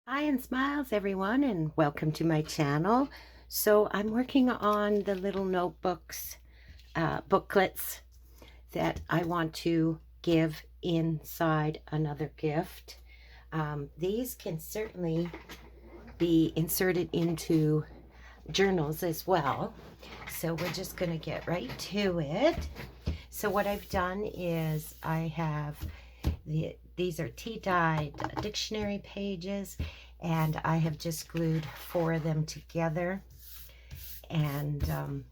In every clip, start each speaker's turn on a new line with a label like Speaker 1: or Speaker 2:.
Speaker 1: Hi and smiles everyone, and welcome to my channel. So I'm working on the little notebooks, booklets that I want to give inside another gift. These can certainly be inserted into journals as well. So we're just going to get right to it. So what I've done is I have these are tea-dyed dictionary pages, and I have just glued 4 of them together, and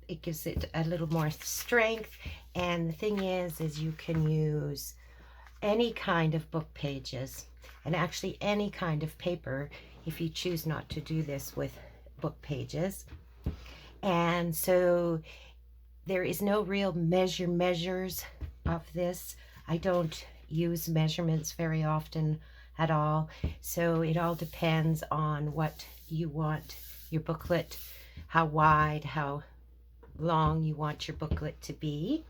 Speaker 1: it gives it a little more strength. And the thing is you can use any kind of book pages, and actually any kind of paper if you choose not to do this with book pages. And so there is no real measures of this. I don't use measurements very often at all, so it all depends on what you want your booklet, how wide, how long you want your booklet to be.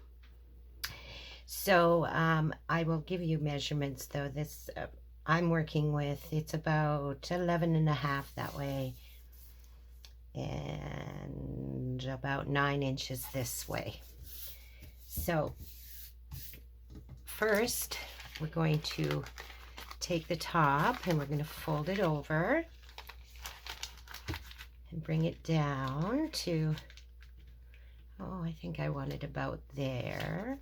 Speaker 1: So I will give you measurements though. This I'm working with, it's about 11.5 that way, and about 9 inches this way. So first we're going to take the top and we're going to fold it over and bring it down to, oh, I think I want it about there.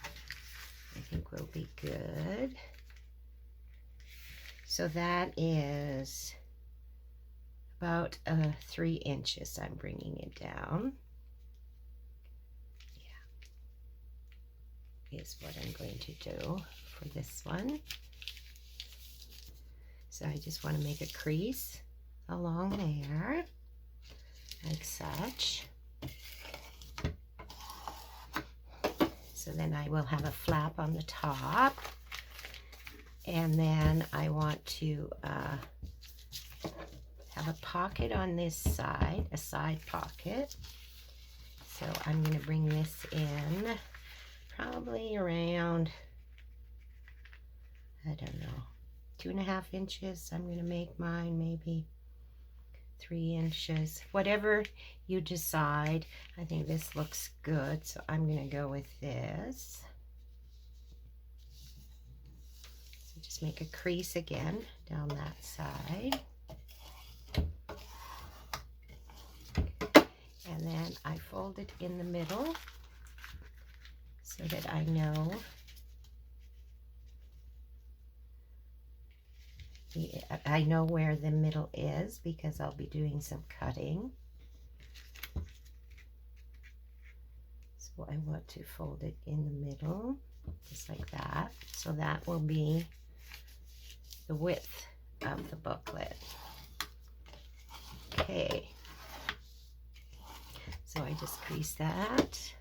Speaker 1: I think we'll be good. So that is about 3 inches. I'm bringing it down. Yeah, is what I'm going to do for this one. So I just want to make a crease along there, like such. So then I will have a flap on the top, and then I want to have a pocket on this side, a side pocket. So I'm going to bring this in probably around, I don't know, 2.5 inches. I'm going to make mine maybe 3 inches, whatever you decide. I think this looks good, so I'm going to go with this. So just make a crease again down that side. And then I fold it in the middle so that I know where the middle is, because I'll be doing some cutting. So I want to fold it in the middle, just like that. So that will be the width of the booklet. Okay. So I just crease that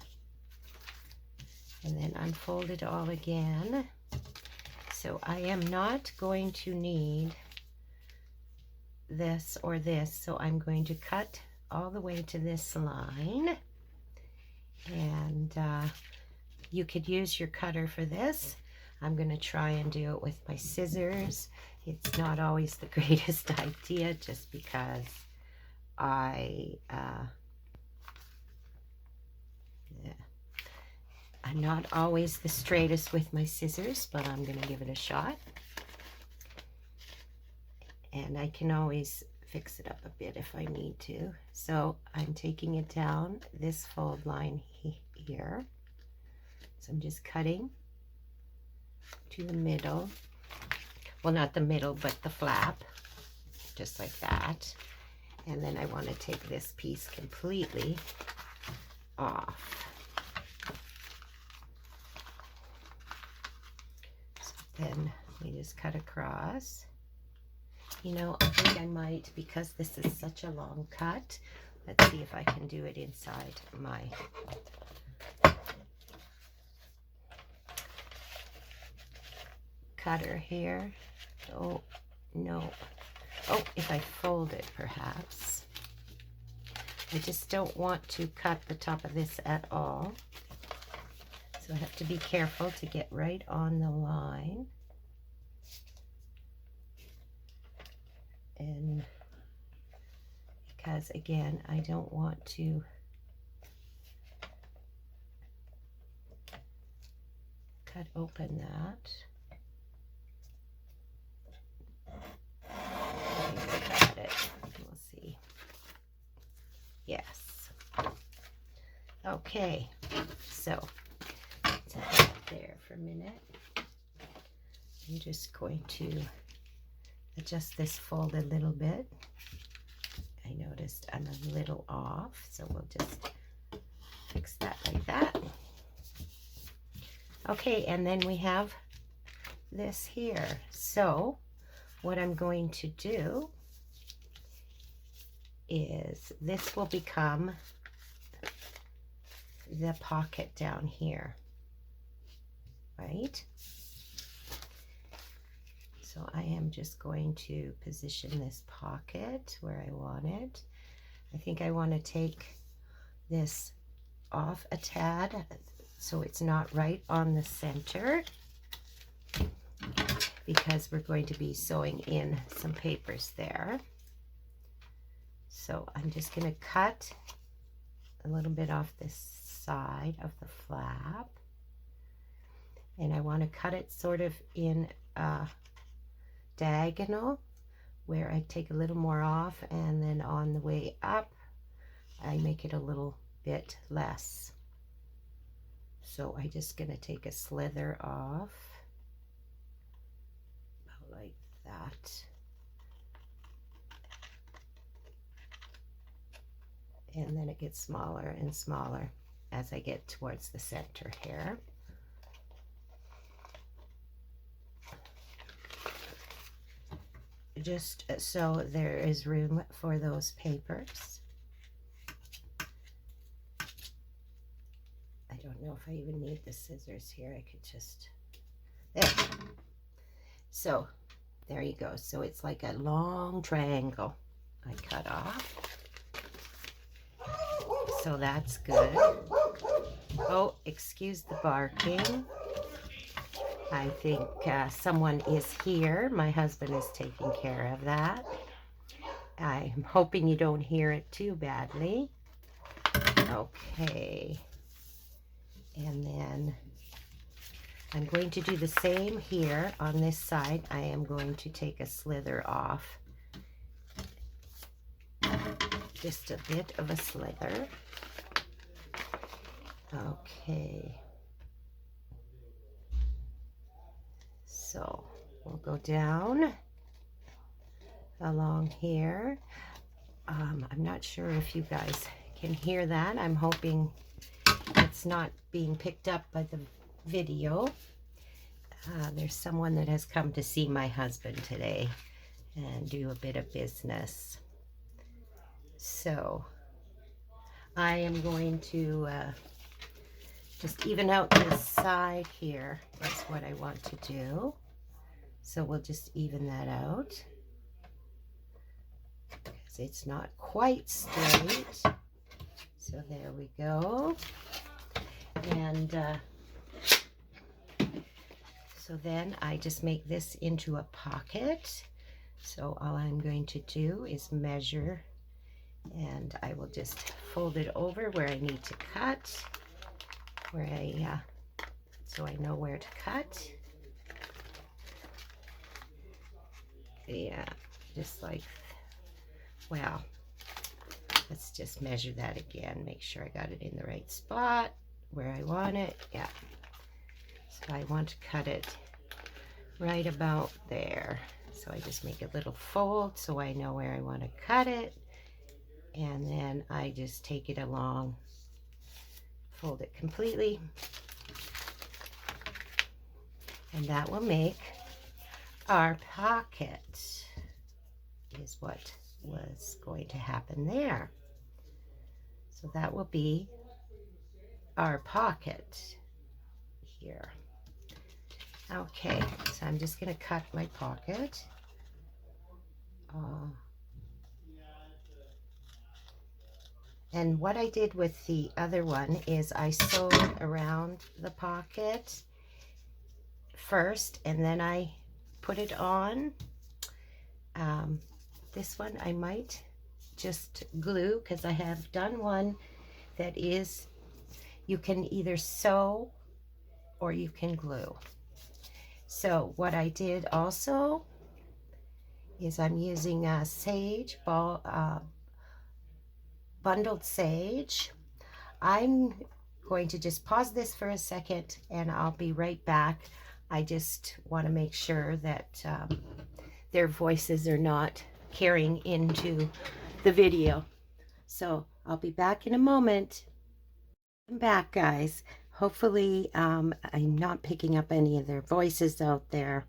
Speaker 1: and then unfold it all again. So I am not going to need this or this, so I'm going to cut all the way to this line, and you could use your cutter for this. I'm going to try and do it with my scissors. It's not always the greatest idea, just because I'm not always the straightest with my scissors, but I'm going to give it a shot. And I can always fix it up a bit if I need to. So I'm taking it down this fold line here. So I'm just cutting to the middle. Well, not the middle, but the flap, just like that. And then I want to take this piece completely off. Then we just cut across. You know, I think I might, because this is such a long cut, let's see if I can do it inside my cutter here. Oh, no. Oh, if I fold it, perhaps. I just don't want to cut the top of this at all. So I have to be careful to get right on the line. and because again, I don't want to cut open that. Got it. We'll see. Yes. Okay. So let's have that there for a minute. I'm just going to adjust this fold a little bit. I noticed I'm a little off, so we'll just fix that like that. Okay, and then we have this here. So what I'm going to do is this will become the pocket down here, right? So I am just going to position this pocket where I want it. I think I want to take this off a tad so it's not right on the center, because we're going to be sewing in some papers there. So I'm just going to cut a little bit off this side of the flap, and I want to cut it sort of in a diagonal where I take a little more off, and then on the way up I make it a little bit less. So I'm just going to take a slither off about like that, and then it gets smaller and smaller as I get towards the center here. Just so there is room for those papers. I don't know if I even need the scissors here. I could just, there. So there you go. So it's like a long triangle I cut off. So that's good. Oh, excuse the barking. I think someone is here. My husband is taking care of that. I'm hoping you don't hear it too badly. Okay. And then I'm going to do the same here on this side. I am going to take a slither off. Just a bit of a slither. Okay. So we'll go down along here. I'm not sure if you guys can hear that. I'm hoping it's not being picked up by the video. There's someone that has come to see my husband today and do a bit of business. So I am going to just even out this side here. That's what I want to do. So we'll just even that out, because it's not quite straight. So there we go. And so then I just make this into a pocket. So all I'm going to do is measure, and I will just fold it over where I need to cut, where so I know where to cut. Yeah, just like, well, let's just measure that again, make sure I got it in the right spot where I want it. Yeah, so I want to cut it right about there. So I just make a little fold so I know where I want to cut it, and then I just take it along, fold it completely, and that will make our pocket, is what was going to happen there. So that will be our pocket here. Okay, so I'm just going to cut my pocket. And what I did with the other one is I sewed around the pocket first, and then I put it on This one I might just glue, because I have done one that is, you can either sew or you can glue. So what I did also is I'm using sage, bundled sage. I'm going to just pause this for a second and I'll be right back. I just want to make sure that their voices are not carrying into the video. So I'll be back in a moment. I'm back, guys. Hopefully I'm not picking up any of their voices out there.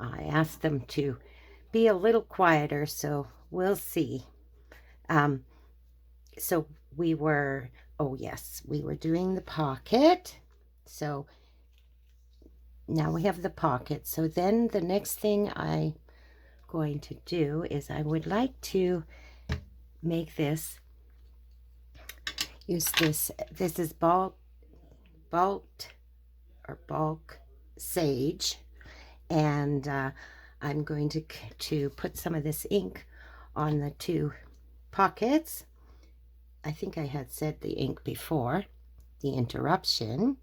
Speaker 1: I asked them to be a little quieter, so we'll see. So we were, oh yes, we were doing the pocket. So now we have the pocket. So then the next thing I'm going to do is I would like to make this, use this is bulk sage, and I'm going to put some of this ink on the two pockets. I think I had said the ink before the interruption.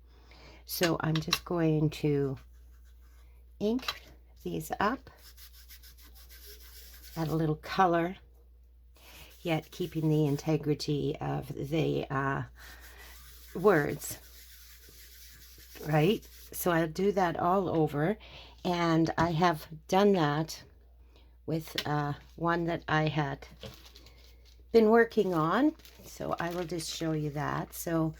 Speaker 1: So I'm just going to ink these up, add a little color, yet keeping the integrity of the words, right? So I'll do that all over, and I have done that with one that I had been working on, so I will just show you that. So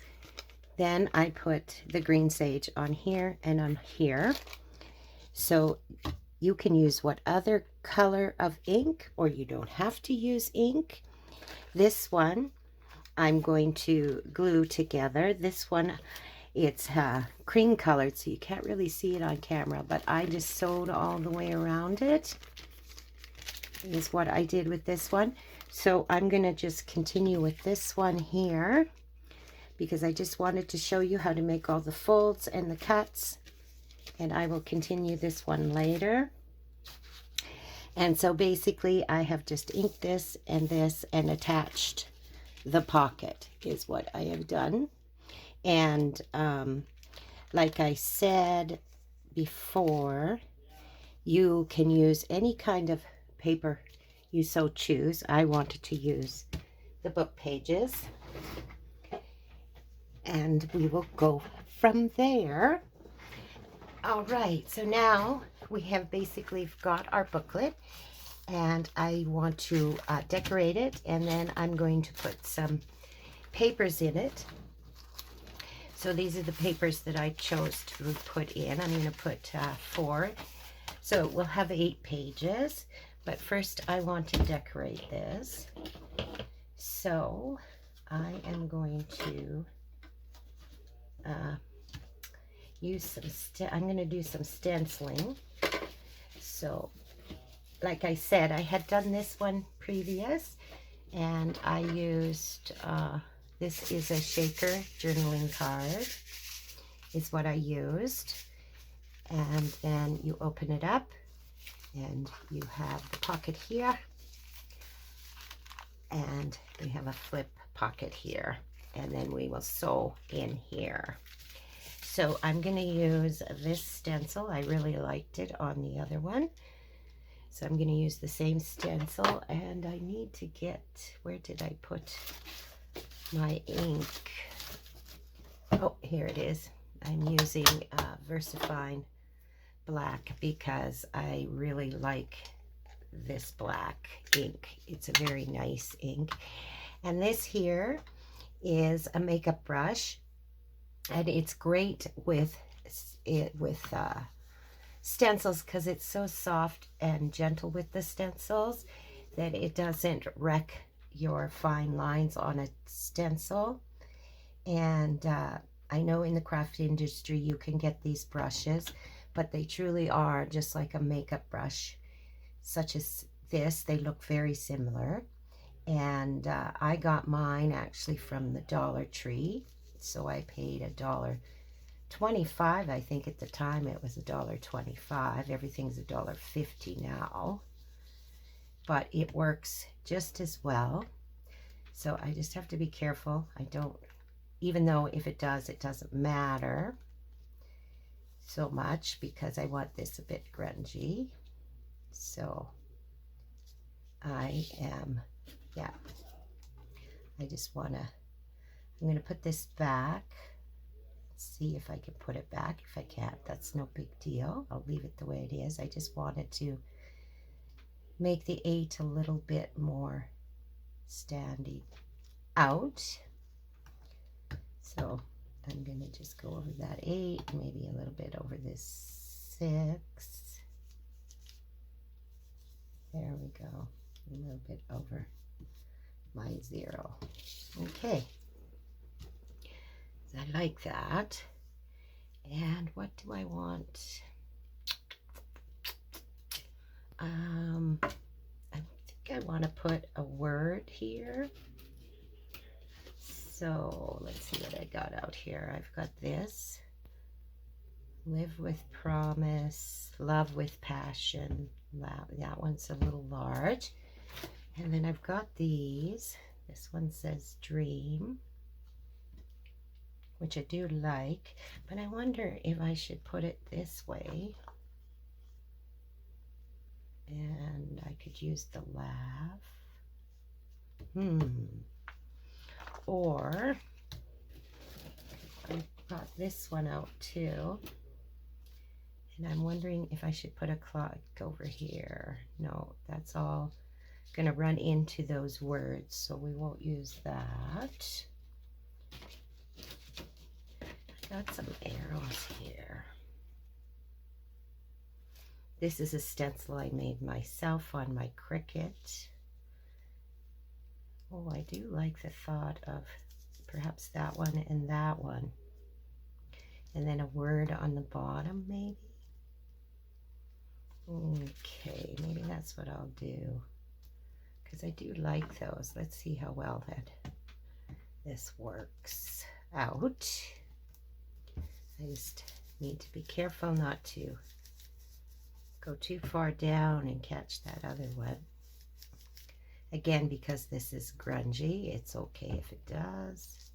Speaker 1: then I put the green sage on here and on here. So you can use what other color of ink, or you don't have to use ink. This one I'm going to glue together. This one, it's cream colored, so you can't really see it on camera, but I just sewed all the way around it, is what I did with this one. So I'm going to just continue with this one here, because I just wanted to show you how to make all the folds and the cuts, and I will continue this one later. And so basically I have just inked this and attached the pocket is what I have done. And like I said before, you can use any kind of paper you so choose. I wanted to use the book pages, and we will go from there. All right, so now we have basically got our booklet, and I want to decorate it, and then I'm going to put some papers in it. So these are the papers that I chose to put in. I'm going to put 4. So we'll have 8 pages. But first I want to decorate this. So I am going to use some, I'm going to do some stenciling. So like I said, I had done this one previous, and I used, this is a shaker journaling card, is what I used. And then you open it up, and you have the pocket here, and we have a flip pocket here, and then we will sew in here. So I'm going to use this stencil. I really liked it on the other one, so I'm going to use the same stencil. And I need to get, where did I put my ink? Oh, here it is. I'm using VersaFine black, because I really like this black ink. It's a very nice ink. And this here is a makeup brush, and it's great with stencils, because it's so soft and gentle with the stencils that it doesn't wreck your fine lines on a stencil. And I know in the craft industry you can get these brushes, but they truly are just like a makeup brush, such as this. They look very similar. And I got mine actually from the Dollar Tree. So I paid $1.25. I think at the time it was $1.25. Everything's $1.50 now. but it works just as well. So I just have to be careful. I don't, even though if it does, it doesn't matter so much because I want this a bit grungy. So I am, yeah, I just want to, I'm going to put this back. See if I can put it back. If I can't, that's no big deal. I'll leave it the way it is. I just wanted to make the 8 a little bit more standing out. So I'm going to just go over that 8, maybe a little bit over this 6. There we go. A little bit over my 0. Okay. I like that. And what do I want? I think I want to put a word here. So let's see what I got out here. I've got this. Live with promise, love with passion. That one's a little large. And then I've got these. This one says dream, which I do like, but I wonder if I should put it this way. And I could use the laugh. Or I've got this one out too. And I'm wondering if I should put a clock over here. No, that's all going to run into those words, so we won't use that. Got some arrows here. This is a stencil I made myself on my Cricut. Oh, I do like the thought of perhaps that one and that one. And then a word on the bottom, maybe. Okay, maybe that's what I'll do. Because I do like those. Let's see how well this works out. I just need to be careful not to go too far down and catch that other one. Again, because this is grungy, it's okay if it does.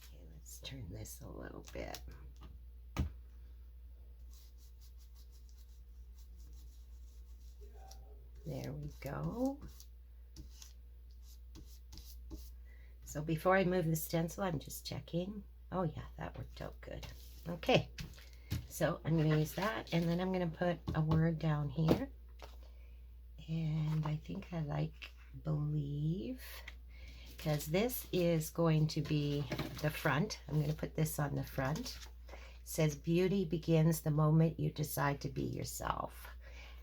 Speaker 1: Okay, let's turn this a little bit. There we go. So before I move the stencil, I'm just checking. Oh yeah, that worked out good. Okay, so I'm going to use that, and then I'm going to put a word down here. And I think I like believe, because this is going to be the front. I'm going to put this on the front. It says, beauty begins the moment you decide to be yourself.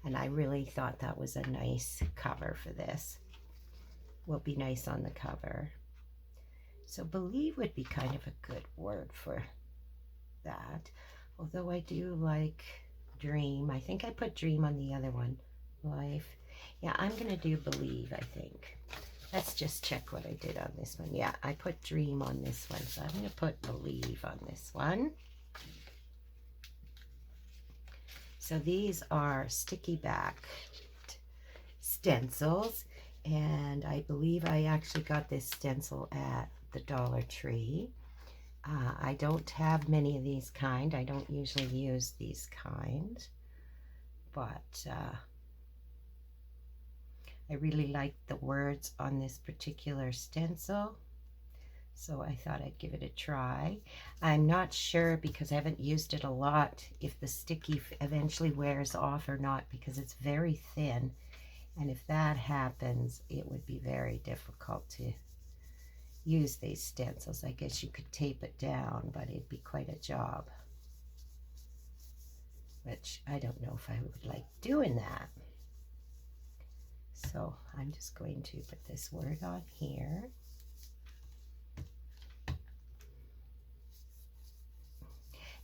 Speaker 1: And I really thought that was a nice cover for this. Will be nice on the cover. So believe would be kind of a good word for that. Although I do like dream. I think I put dream on the other one. Life. Yeah, I'm going to do believe, I think. Let's just check what I did on this one. Yeah, I put dream on this one. So I'm going to put believe on this one. So these are sticky back stencils. And I believe I actually got this stencil at the Dollar Tree. I don't have many of these kind. I don't usually use these kind, but I really like the words on this particular stencil, so I thought I'd give it a try. I'm not sure, because I haven't used it a lot, if the sticky eventually wears off or not, because it's very thin, and if that happens, it would be very difficult to use these stencils. I guess you could tape it down, but it'd be quite a job, which I don't know if I would like doing that. So I'm just going to put this word on here.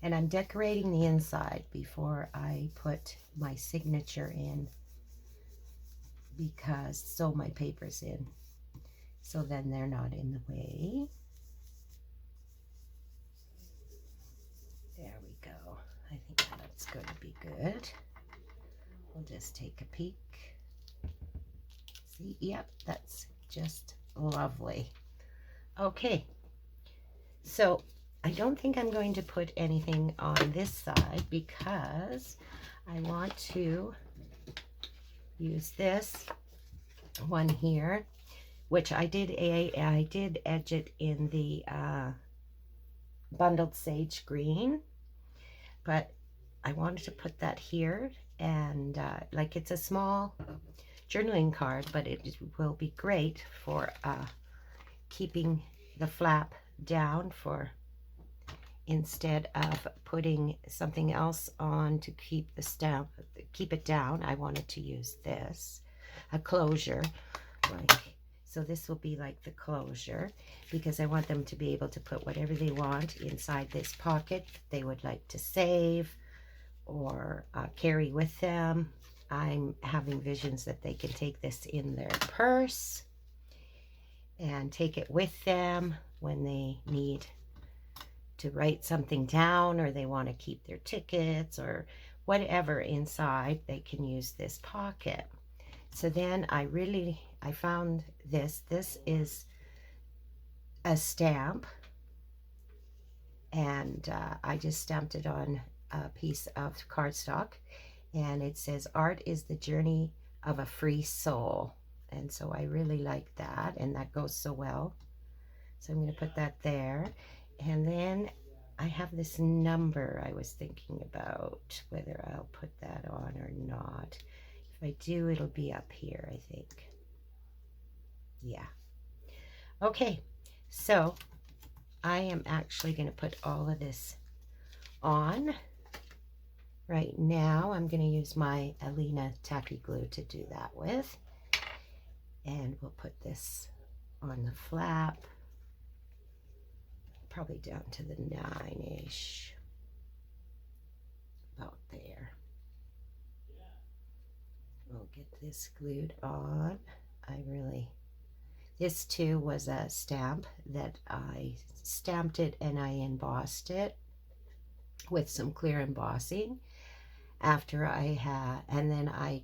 Speaker 1: And I'm decorating the inside before I put my signature in, because sew my papers in, so then they're not in the way. There we go. I think that's going to be good. good. We'll just take a peek. See, yep, that's just lovely. Okay, so I don't think I'm going to put anything on this side because I want to use this one here, which I did edge it in the bundled sage green, but I wanted to put that here, and like it's a small journaling card, but it will be great for keeping the flap down for instead of putting something else on to keep the stamp, keep it down. I wanted to use this, a closure, like so. This will be like the closure because I want them to be able to put whatever they want inside this pocket they would like to save or carry with them. I'm having visions that they can take this in their purse and take it with them when they need to write something down, or they want to keep their tickets or whatever inside. They can use this pocket. So then I found this. This is a stamp, and I just stamped it on a piece of cardstock, and it says, "Art is the journey of a free soul." And so I really like that, and that goes so well. So I'm going to put that there. And then I have this number I was thinking about whether I'll put that on or not. If I do, it'll be up here, I think. Yeah. Okay, so I am actually going to put all of this on. Right now, I'm going to use my Alina tacky glue to do that with. And we'll put this on the flap, probably down to the 9-ish, about there. We'll get this glued on. This too was a stamp that I stamped it and I embossed it with some clear embossing after and then I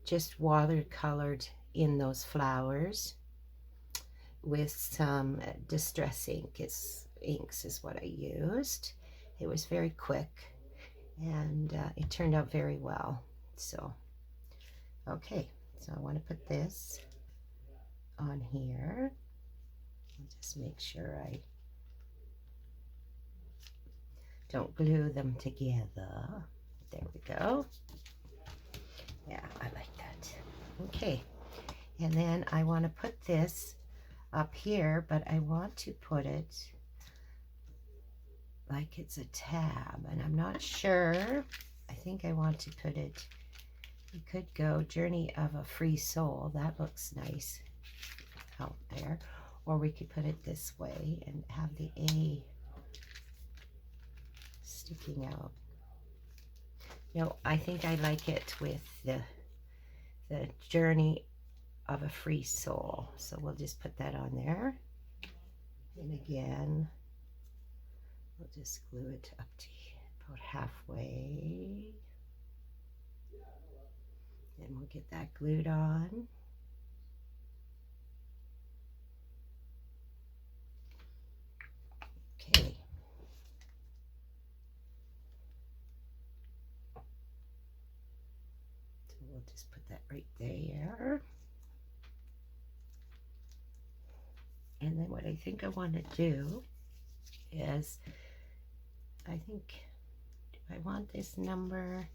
Speaker 1: just watercolored in those flowers with some distress inks is what I used. It was very quick, and it turned out very well. So okay, so I want to put this on here. I'll just make sure I don't glue them together. There we go. Yeah, I like that. Okay, and then I want to put this up here, but I want to put it like it's a tab, and I'm not sure. I think I want to put it, you could go Journey of a Free Soul. That looks nice out there. Or we could put it this way and have the A sticking out. No, I think I like it with the Journey of a Free Soul. So we'll just put that on there. And again, we'll just glue it up to about halfway. And we'll get that glued on. Okay. So we'll just put that right there. And then what I think I want to do is, I think, do I want this number?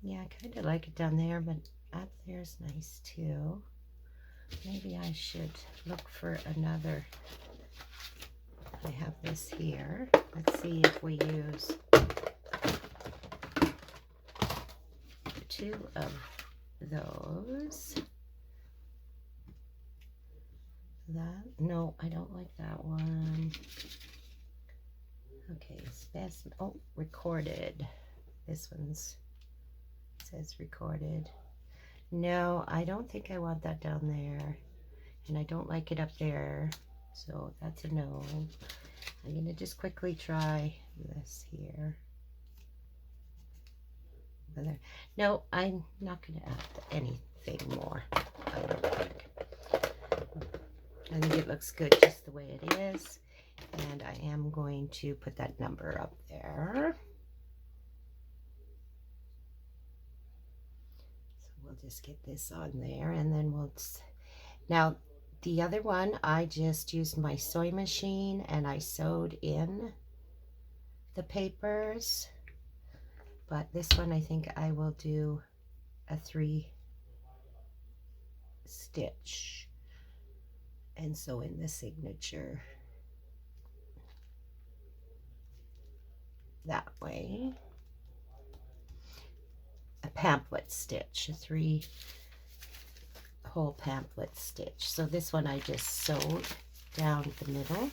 Speaker 1: Yeah, I kind of like it down there, but up there's nice too. Maybe I should look for another. I have this here. Let's see if we use 2 of those. That, no, I don't like that one. Okay, specimen. Oh, recorded. This one's says recorded. No, I don't think I want that down there, and I don't like it up there, so that's a no. I'm going to just quickly try this here. No, I'm not going to add anything more. I don't think. I think it looks good just the way it is. And I am going to put that number up there. So we'll just get this on there, and then we'll... Now, the other one, I just used my sewing machine and I sewed in the papers. But this one, I think I will do a 3-stitch and sew in the signature that way. A pamphlet stitch, a 3-hole pamphlet stitch. So this one I just sewed down the middle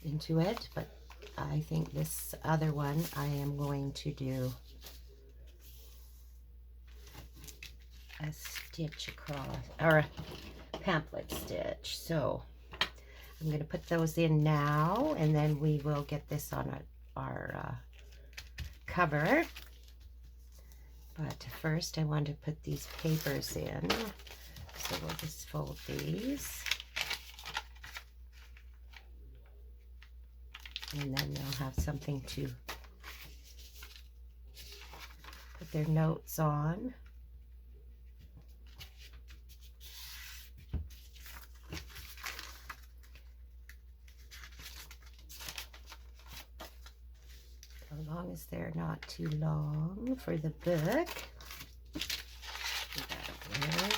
Speaker 1: into it, but I think this other one I am going to do a stitch across, or a pamphlet stitch. So I'm going to put those in now, and then we will get this on our cover. But first I want to put these papers in, so we'll just fold these. And then they'll have something to put their notes on. As long as they're not too long for the book. That'll work.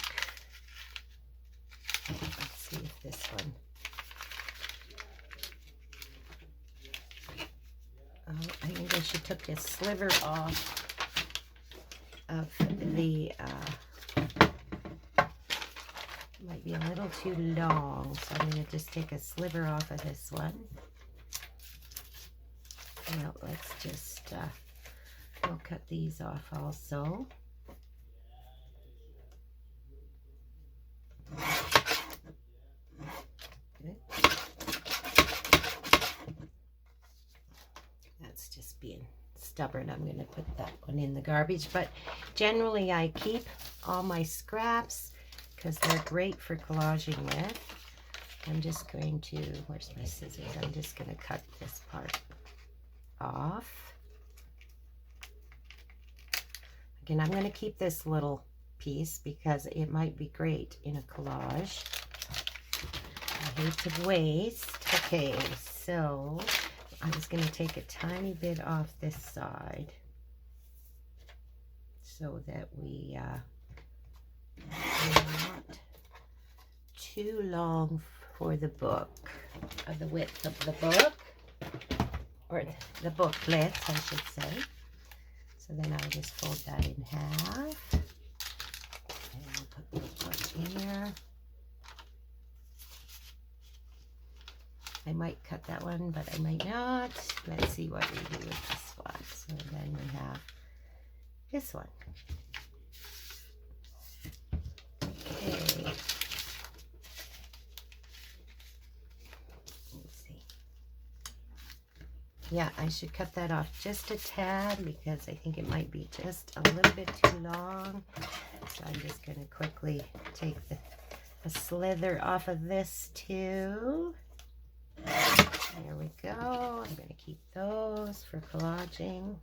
Speaker 1: Let's see if this one... I think I should take a sliver off of the, might be a little too long, so I'm going to just take a sliver off of this one. Now let's just, we'll cut these off also. Good. That's just being stubborn. I'm going to put that one in the garbage, but generally I keep all my scraps because they're great for collaging with. I'm just going to, where's my scissors? I'm just going to cut this part off. Again, I'm going to keep this little piece because it might be great in a collage. I hate to waste. Okay, so I'm just going to take a tiny bit off this side so that we we're not too long for the book, or the width of the book, or the booklet, I should say. So then I'll just fold that in half, and we'll put the book here. I might cut that one, but I might not. Let's see what we do with this one. So then we have this one. Okay. Let's see. Yeah, I should cut that off just a tad because I think it might be just a little bit too long. So I'm just going to quickly take a slither off of this too. There we go. I'm going to keep those for collaging.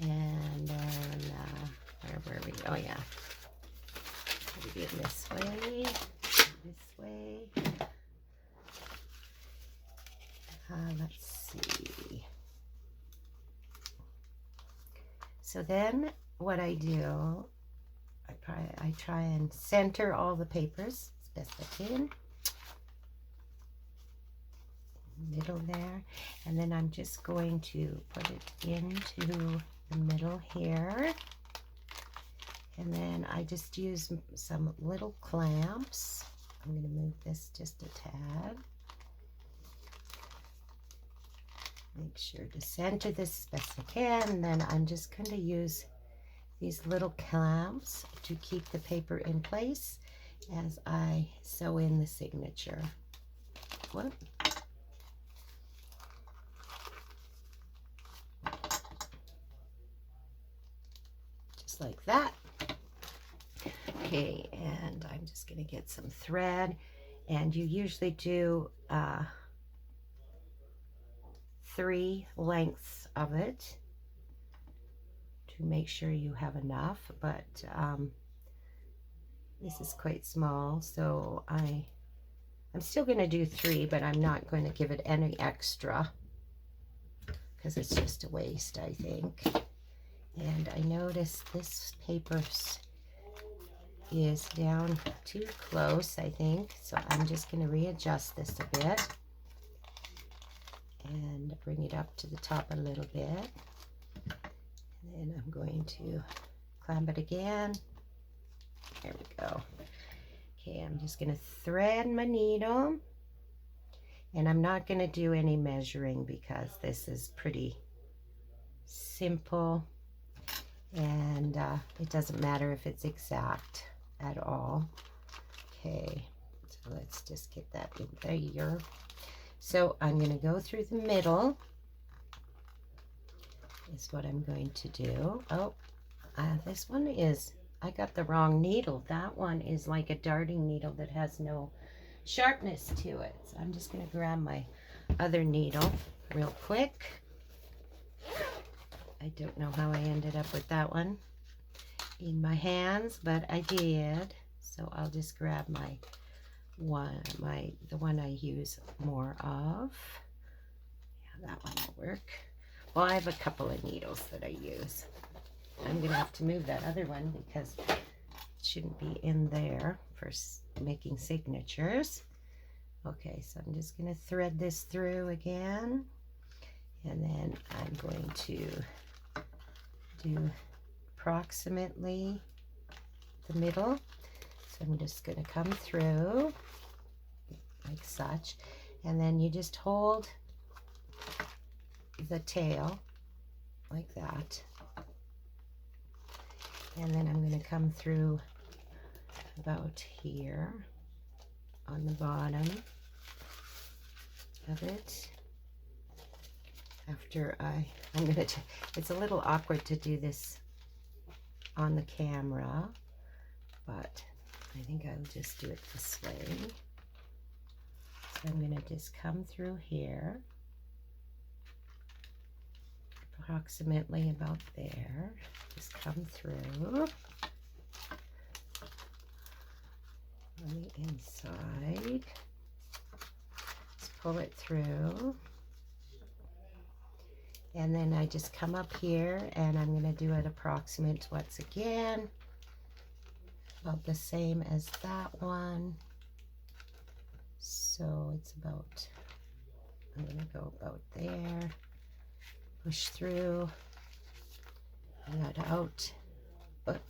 Speaker 1: And then, where were we? Oh, yeah. We'll do it this way. This way. Let's see. So then what I do, I try and center all the papers as best I can. Middle there, and then I'm just going to put it into the middle here, and then I just use some little clamps. I'm going to move this just a tad. Make sure to center this as best I can, and then I'm just going to use these little clamps to keep the paper in place as I sew in the signature. Whoop. Just like that. Okay, and I'm just going to get some thread, and you usually do 3 lengths of it to make sure you have enough, but this is quite small, so I'm still going to do 3, but I'm not going to give it any extra because it's just a waste, I think. And I noticed this paper is down too close, I think, so I'm just going to readjust this a bit and bring it up to the top a little bit. And then I'm going to clamp it again. There we go. Okay, I'm just going to thread my needle, and I'm not going to do any measuring because this is pretty simple, and it doesn't matter if it's exact at all. Okay, so let's just get that in there. So I'm going to go through the middle is what I'm going to do. Oh, this one is, I got the wrong needle. That one is like a darting needle that has no sharpness to it. So I'm just going to grab my other needle real quick. I don't know how I ended up with that one in my hands, but I did. So I'll just grab my the one I use more of. Yeah, that one will work. Well, I have a couple of needles that I use. I'm going to have to move that other one because it shouldn't be in there for making signatures. Okay, so I'm just going to thread this through again, and then I'm going to do approximately the middle. So I'm just going to come through like such, and then you just hold the tail like that, and then I'm going to come through about here on the bottom of it. After I'm going to, it's a little awkward to do this on the camera, but I think I'll just do it this way. So I'm going to just come through here, approximately about there. Just come through on the inside. Just pull it through. And then I just come up here, and I'm going to do it approximate once again, about the same as that one. So it's about, I'm going to go about there, push through, that out. But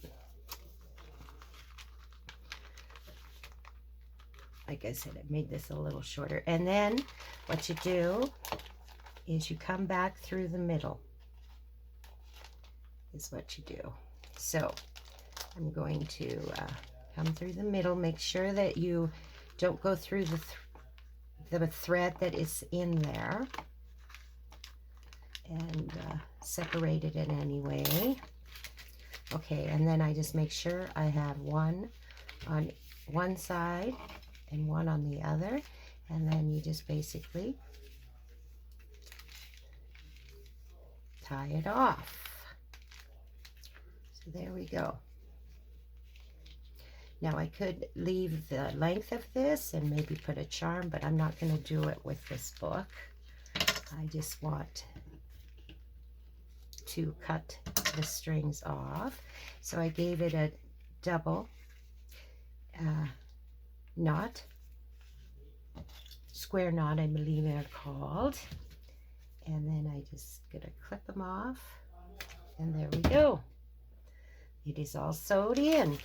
Speaker 1: like I said, I made this a little shorter. And then what you do is you come back through the middle, is what you do. So I'm going to come through the middle. Make sure that you don't go through the thread that is in there, and separate it in any way. Okay, and then I just make sure I have one on one side and one on the other, and then you just basically tie it off. So there we go. Now I could leave the length of this and maybe put a charm, but I'm not going to do it with this book. I just want to cut the strings off. So I gave it a double knot, square knot I believe they're called, and then I just gonna clip them off, and there we go. It is all sewed in.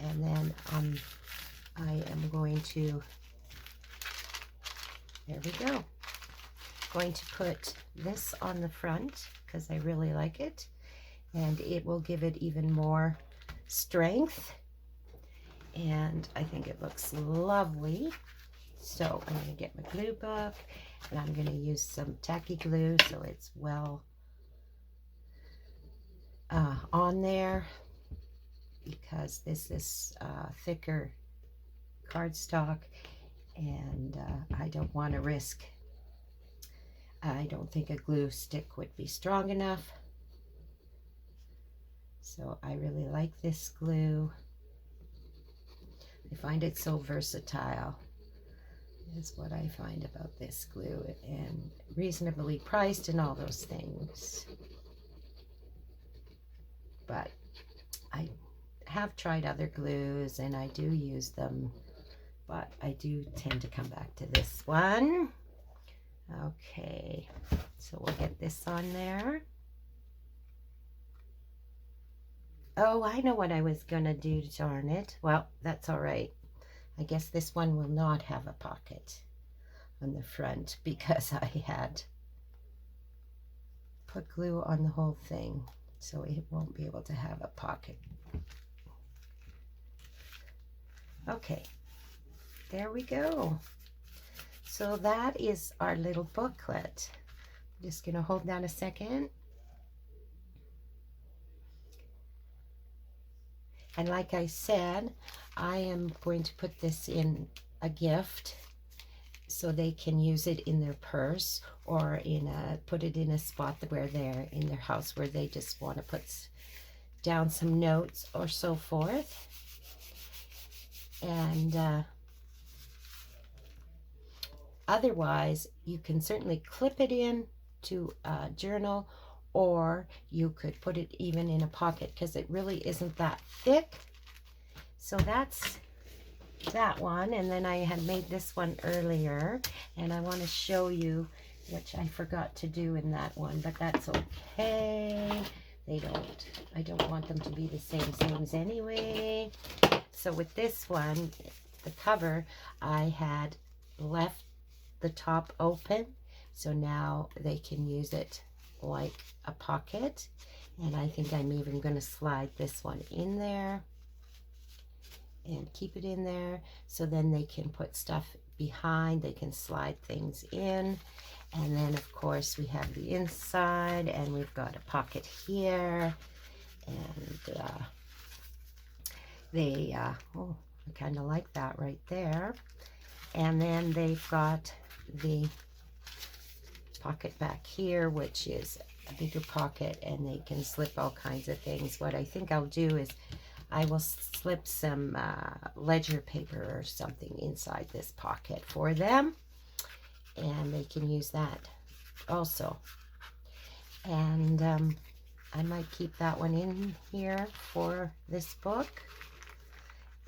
Speaker 1: And then I am going to, there we go, going to put this on the front because I really like it, and it will give it even more strength. and I think it looks lovely. So I'm going to get my glue book, and I'm going to use some tacky glue so it's well on there, because this is thicker cardstock, and I don't want to risk. I don't think a glue stick would be strong enough. So I really like this glue. I find it so versatile. Is what I find about this glue, and reasonably priced and all those things. But I have tried other glues and I do use them, but I do tend to come back to this one. Okay, so we'll get this on there. Oh, I know what I was gonna do, darn it. Well, that's all right. I guess this one will not have a pocket on the front because I had put glue on the whole thing, so it won't be able to have a pocket. Okay, there we go. So that is our little booklet. I'm just gonna hold that a second. And like I said, I am going to put this in a gift so they can use it in their purse, or put it in a spot where they're in their house where they just want to put down some notes or so forth. And otherwise, you can certainly clip it in to a journal, or you could put it even in a pocket because it really isn't that thick. So that's that one. And then I had made this one earlier, and I want to show you, which I forgot to do in that one, but that's okay. I don't want them to be the same anyway. So with this one, the cover, I had left the top open, so now they can use it like a pocket. And I think I'm even going to slide this one in there and keep it in there, so then they can put stuff behind, they can slide things in. And then of course we have the inside, and we've got a pocket here, and oh, I kind of like that right there. And then they've got the pocket back here, which is a bigger pocket, and they can slip all kinds of things. What I think I'll do is I will slip some ledger paper or something inside this pocket for them, and they can use that also. And I might keep that one in here for this book,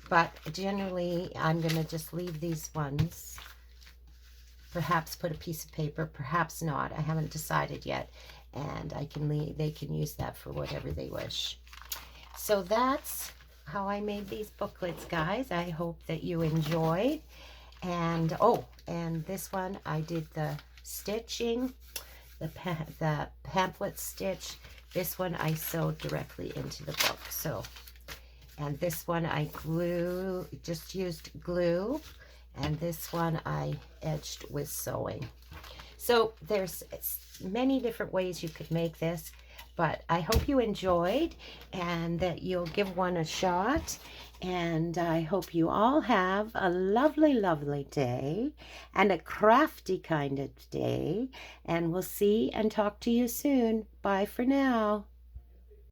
Speaker 1: but generally I'm going to just leave these ones. Perhaps put a piece of paper, perhaps not. I haven't decided yet, and they can use that for whatever they wish. So that's how I made these booklets, guys. I hope that you enjoyed. And oh, and this one I did the stitching, the pamphlet stitch. This one I sewed directly into the book. So, and this one I just used glue, and this one I edged with sewing. So there's many different ways you could make this, but I hope you enjoyed and that you'll give one a shot. And I hope you all have a lovely, lovely day and a crafty kind of day. And we'll see and talk to you soon. Bye for now.